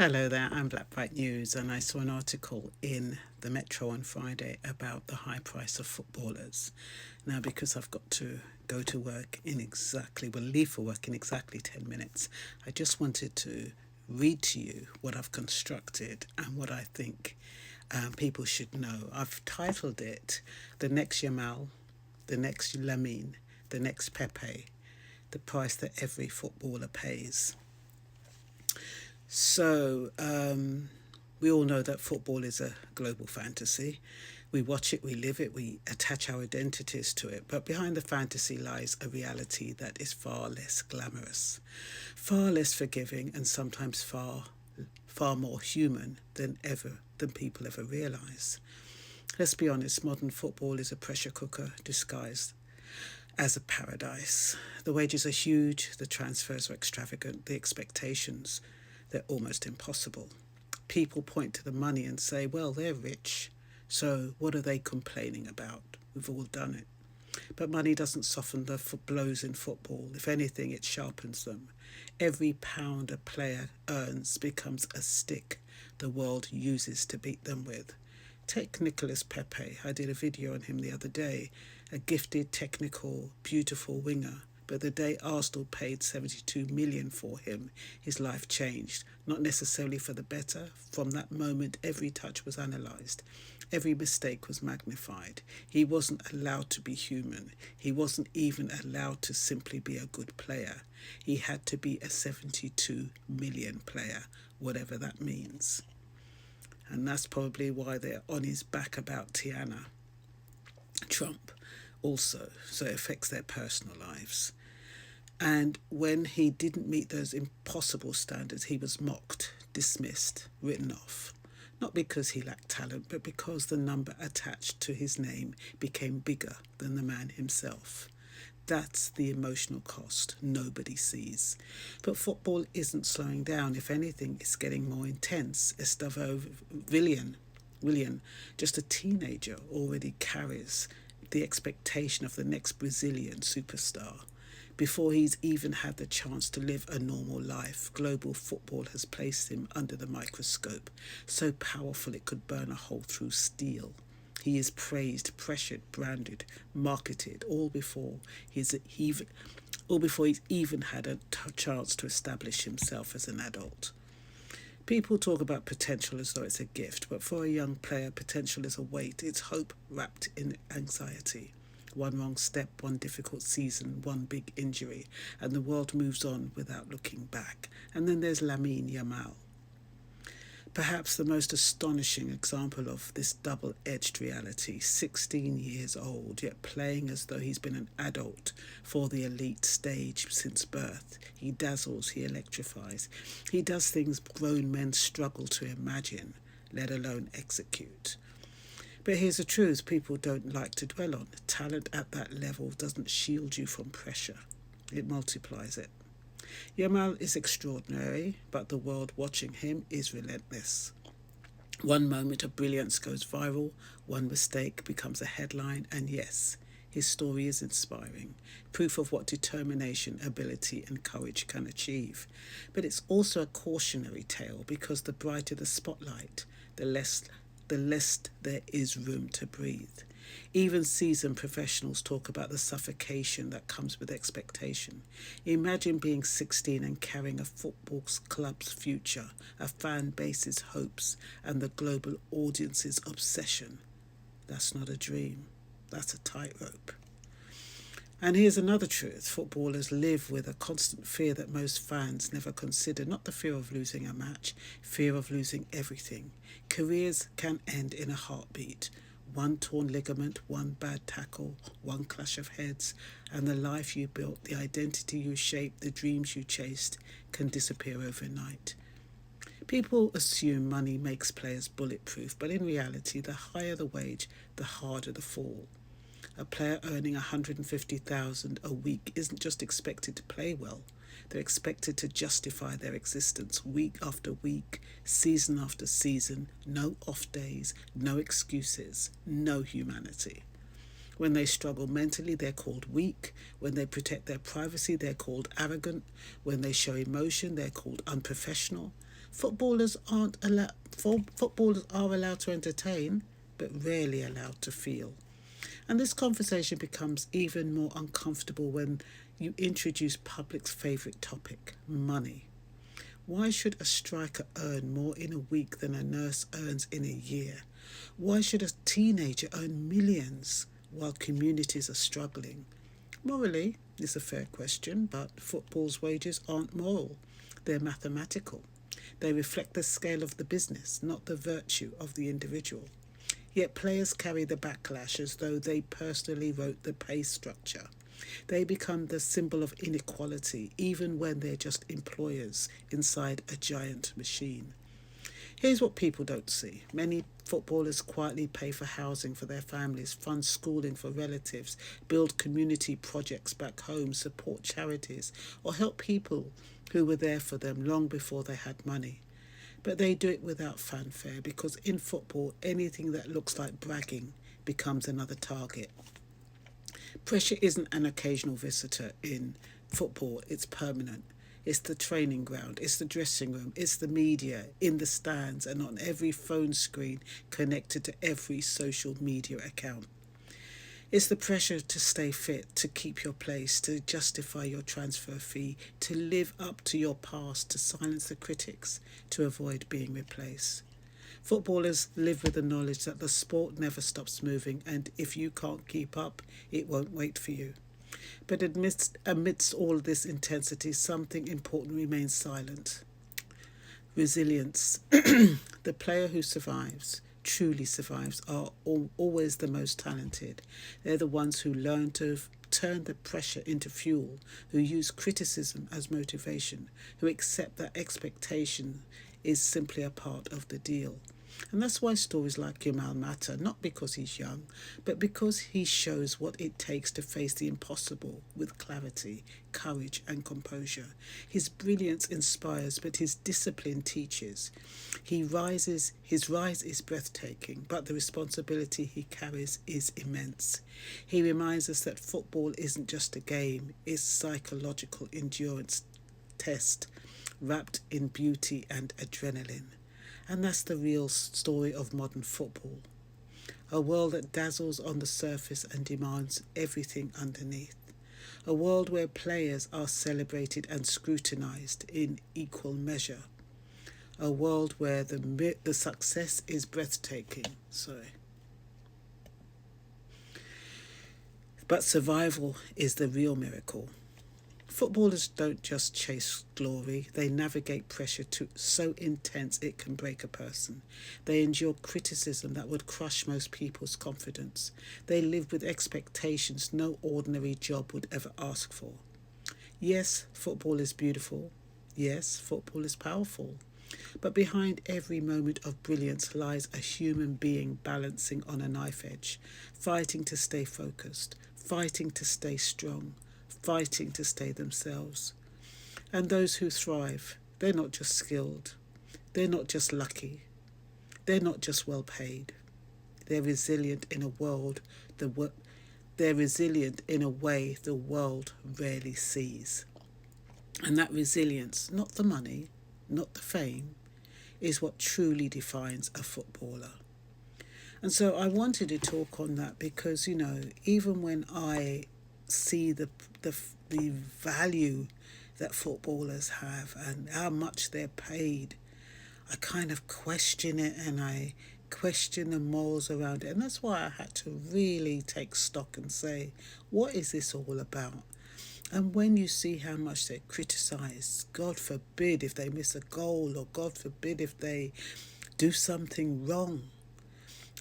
Hello there, I'm Black Bright News, and I saw an article in the Metro on Friday about the high price of footballers. Now, because I've got to go to work leave for work in exactly 10 minutes, I just wanted to read to you what I've constructed and what I think people should know. I've titled it The Next Yamal, The Next Lamine, The Next Pepe, The Price That Every Footballer Pays. So, we all know that football is a global fantasy. We watch it, we live it, we attach our identities to it. But behind the fantasy lies a reality that is far less glamorous, far less forgiving, and sometimes far more human than people ever realise. Let's be honest, modern football is a pressure cooker disguised as a paradise. The wages are huge, the transfers are extravagant, the expectations, they're almost impossible. People point to the money and say, well, they're rich, so what are they complaining about? We've all done it. But money doesn't soften the blows in football. If anything, it sharpens them. Every pound a player earns becomes a stick the world uses to beat them with. Take Nicolas Pepe. I did a video on him the other day. A gifted, technical, beautiful winger. But the day Arsenal paid 72 million for him, his life changed. Not necessarily for the better. From that moment, every touch was analysed. Every mistake was magnified. He wasn't allowed to be human. He wasn't even allowed to simply be a good player. He had to be a 72 million player, whatever that means. And that's probably why they're on his back about Tiana Trump also. So it affects their personal lives. And when he didn't meet those impossible standards, he was mocked, dismissed, written off. Not because he lacked talent, but because the number attached to his name became bigger than the man himself. That's the emotional cost nobody sees. But football isn't slowing down. If anything, it's getting more intense. Estevao Willian, just a teenager, already carries the expectation of the next Brazilian superstar. Before he's even had the chance to live a normal life, global football has placed him under the microscope, so powerful it could burn a hole through steel. He is praised, pressured, branded, marketed, all before he's even had a chance to establish himself as an adult. People talk about potential as though it's a gift, but for a young player, potential is a weight. It's hope wrapped in anxiety. One wrong step, one difficult season, one big injury, and the world moves on without looking back. And then there's Lamine Yamal. Perhaps the most astonishing example of this double-edged reality, 16 years old, yet playing as though he's been an adult for the elite stage since birth. He dazzles, he electrifies. He does things grown men struggle to imagine, let alone execute. But here's the truth people don't like to dwell on. Talent at that level doesn't shield you from pressure. It multiplies it. Yamal is extraordinary, but the world watching him is relentless. One moment of brilliance goes viral, one mistake becomes a headline, and yes, his story is inspiring, proof of what determination, ability, and courage can achieve. But it's also a cautionary tale because the brighter the spotlight, the less there is room to breathe. Even seasoned professionals talk about the suffocation that comes with expectation. Imagine being 16 and carrying a football club's future, a fan base's hopes, and the global audience's obsession. That's not a dream. That's a tightrope. And here's another truth. Footballers live with a constant fear that most fans never consider. Not the fear of losing a match, fear of losing everything. Careers can end in a heartbeat. One torn ligament, one bad tackle, one clash of heads, and the life you built, the identity you shaped, the dreams you chased can disappear overnight. People assume money makes players bulletproof, but in reality, the higher the wage, the harder the fall. A player earning 150,000 a week isn't just expected to play well. They're expected to justify their existence week after week, season after season, no off days, no excuses, no humanity. When they struggle mentally, they're called weak. When they protect their privacy, they're called arrogant. When they show emotion, they're called unprofessional. Footballers are allowed to entertain, but rarely allowed to feel. And this conversation becomes even more uncomfortable when you introduce public's favourite topic, money. Why should a striker earn more in a week than a nurse earns in a year? Why should a teenager earn millions while communities are struggling? Morally, it's a fair question, but football's wages aren't moral. They're mathematical. They reflect the scale of the business, not the virtue of the individual. Yet players carry the backlash as though they personally wrote the pay structure. They become the symbol of inequality, even when they're just employers inside a giant machine. Here's what people don't see. Many footballers quietly pay for housing for their families, fund schooling for relatives, build community projects back home, support charities, or help people who were there for them long before they had money. But they do it without fanfare because in football, anything that looks like bragging becomes another target. Pressure isn't an occasional visitor in football, it's permanent. It's the training ground, it's the dressing room, it's the media, in the stands, and on every phone screen connected to every social media account. It's the pressure to stay fit, to keep your place, to justify your transfer fee, to live up to your past, to silence the critics, to avoid being replaced. Footballers live with the knowledge that the sport never stops moving, and if you can't keep up, it won't wait for you. But amidst all this intensity, something important remains silent. Resilience. The player who survives, truly survives, are always the most talented. They're the ones who learn to turn the pressure into fuel, who use criticism as motivation, who accept that expectation is simply a part of the deal. And that's why stories like Yamal matter, not because he's young, but because he shows what it takes to face the impossible with clarity, courage and composure. His brilliance inspires, but his discipline teaches. His rise is breathtaking, but the responsibility he carries is immense. He reminds us that football isn't just a game, it's psychological endurance test wrapped in beauty and adrenaline. And that's the real story of modern football. A world that dazzles on the surface and demands everything underneath. A world where players are celebrated and scrutinised in equal measure. A world where the success is breathtaking. But survival is the real miracle. Footballers don't just chase glory, they navigate pressure so intense it can break a person. They endure criticism that would crush most people's confidence. They live with expectations no ordinary job would ever ask for. Yes, football is beautiful. Yes, football is powerful. But behind every moment of brilliance lies a human being balancing on a knife edge, fighting to stay focused, fighting to stay strong, fighting to stay themselves. And those who thrive, they're not just skilled, they're not just lucky, they're not just well paid. They're resilient in a way the world rarely sees. And that resilience, not the money, not the fame, is what truly defines a footballer. And so I wanted to talk on that because, even when I see the value that footballers have and how much they're paid, I kind of question it and I question the morals around it. And that's why I had to really take stock and say, what is this all about? And when you see how much they're criticised, God forbid if they miss a goal or God forbid if they do something wrong.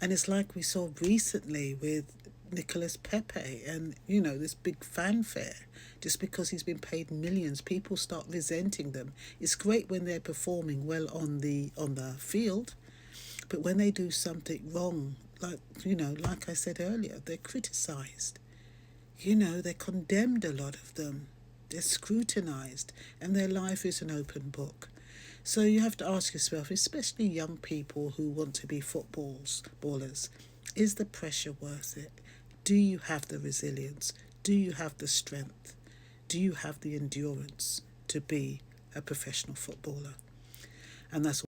And it's like we saw recently with Nicolas Pepe and, this big fanfare. Just because he's been paid millions, people start resenting them. It's great when they're performing well on the field, but when they do something wrong, like I said earlier, they're criticised. They're condemned, a lot of them. They're scrutinised, and their life is an open book. So you have to ask yourself, especially young people who want to be ballers, is the pressure worth it? Do you have the resilience? Do you have the strength? Do you have the endurance to be a professional footballer? and that's